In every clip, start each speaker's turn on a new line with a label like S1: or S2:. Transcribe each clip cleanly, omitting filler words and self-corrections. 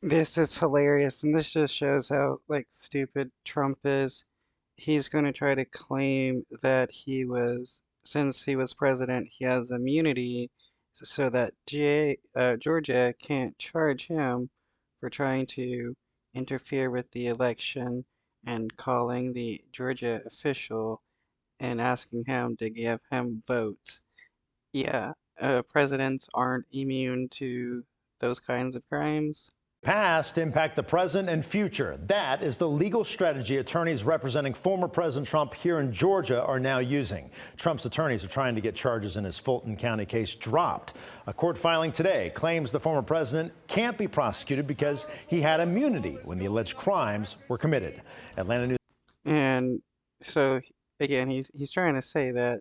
S1: This is hilarious, and this just shows how like stupid Trump is. He's going to try to claim that since he was president, he has immunity, so that Georgia can't charge him for trying to interfere with the election and calling the Georgia official and asking him to give him votes. Yeah, presidents aren't immune to those kinds of crimes.
S2: Past impact the present and future. That is the legal strategy attorneys representing former President Trump here in Georgia are now using. Trump's attorneys are trying to get charges in his Fulton County case dropped. A court filing today claims the former president can't be prosecuted because he had immunity when the alleged crimes were committed. Atlanta News.
S1: And so again, he's trying to say that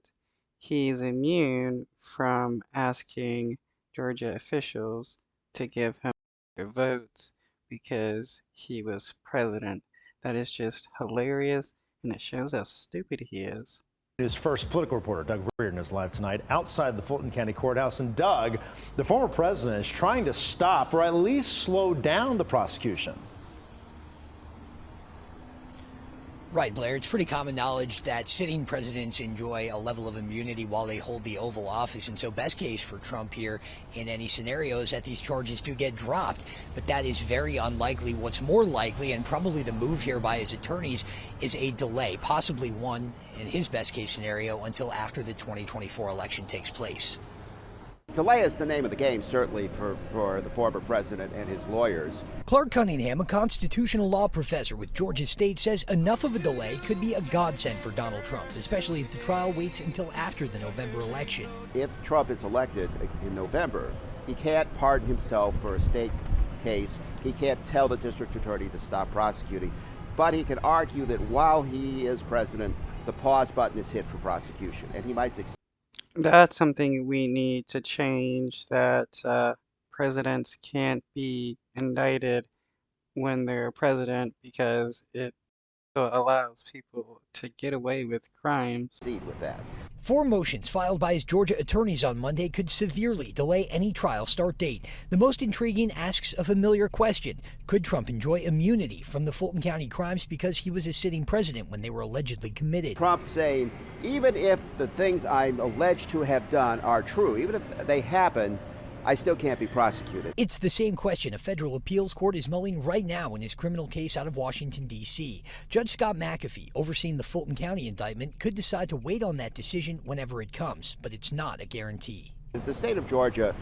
S1: he's immune from asking Georgia officials to give him their votes because he was president. That is just hilarious, and it shows how stupid he is.
S2: News first political reporter Doug Reardon is live tonight outside the Fulton County Courthouse. And Doug, the former president is trying to stop or at least slow down the prosecution.
S3: Right, Blair. It's pretty common knowledge that sitting presidents enjoy a level of immunity while they hold the Oval Office. And so best case for Trump here in any scenario is that these charges do get dropped. But that is very unlikely. What's more likely, and probably the move here by his attorneys, is a delay, possibly one in his best case scenario until after the 2024 election takes place.
S4: Delay is the name of the game, certainly, for the former president and his lawyers.
S3: Clark Cunningham, a constitutional law professor with Georgia State, says enough of a delay could be a godsend for Donald Trump, especially if the trial waits until after the November election.
S4: If Trump is elected in November, he can't pardon himself for a state case. He can't tell the district attorney to stop prosecuting. But he can argue that while he is president, the pause button is hit for prosecution, and he might succeed.
S1: That's something we need to change, that presidents can't be indicted when they're president because it allows people to get away with crimes.
S4: With that.
S3: 4 motions filed by his Georgia attorneys on Monday could severely delay any trial start date. The most intriguing asks a familiar question. Could Trump enjoy immunity from the Fulton County crimes because he was a sitting president when they were allegedly committed?
S4: Trump saying, even if the things I'm alleged to have done are true, even if they happen, I still can't be prosecuted.
S3: It's the same question a federal appeals court is mulling right now in his criminal case out of Washington, D.C. Judge Scott McAfee, overseeing the Fulton County indictment, could decide to wait on that decision whenever it comes, but it's not a guarantee.
S4: The state of Georgia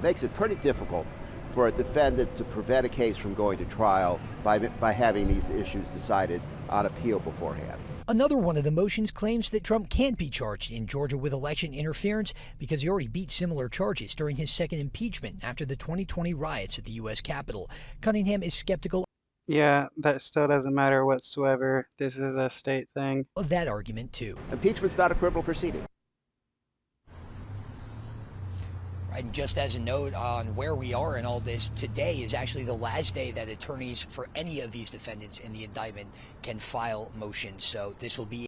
S4: makes it pretty difficult for a defendant to prevent a case from going to trial by having these issues decided on appeal beforehand.
S3: Another one of the motions claims that Trump can't be charged in Georgia with election interference because he already beat similar charges during his second impeachment after the 2020 riots at the U.S. Capitol. Cunningham is skeptical.
S1: Yeah, that still doesn't matter whatsoever. This is a state thing.
S3: Of that argument, too.
S4: Impeachment's not a criminal proceeding.
S3: And just as a note on where we are in all this, today is actually the last day that attorneys for any of these defendants in the indictment can file motions. So this will be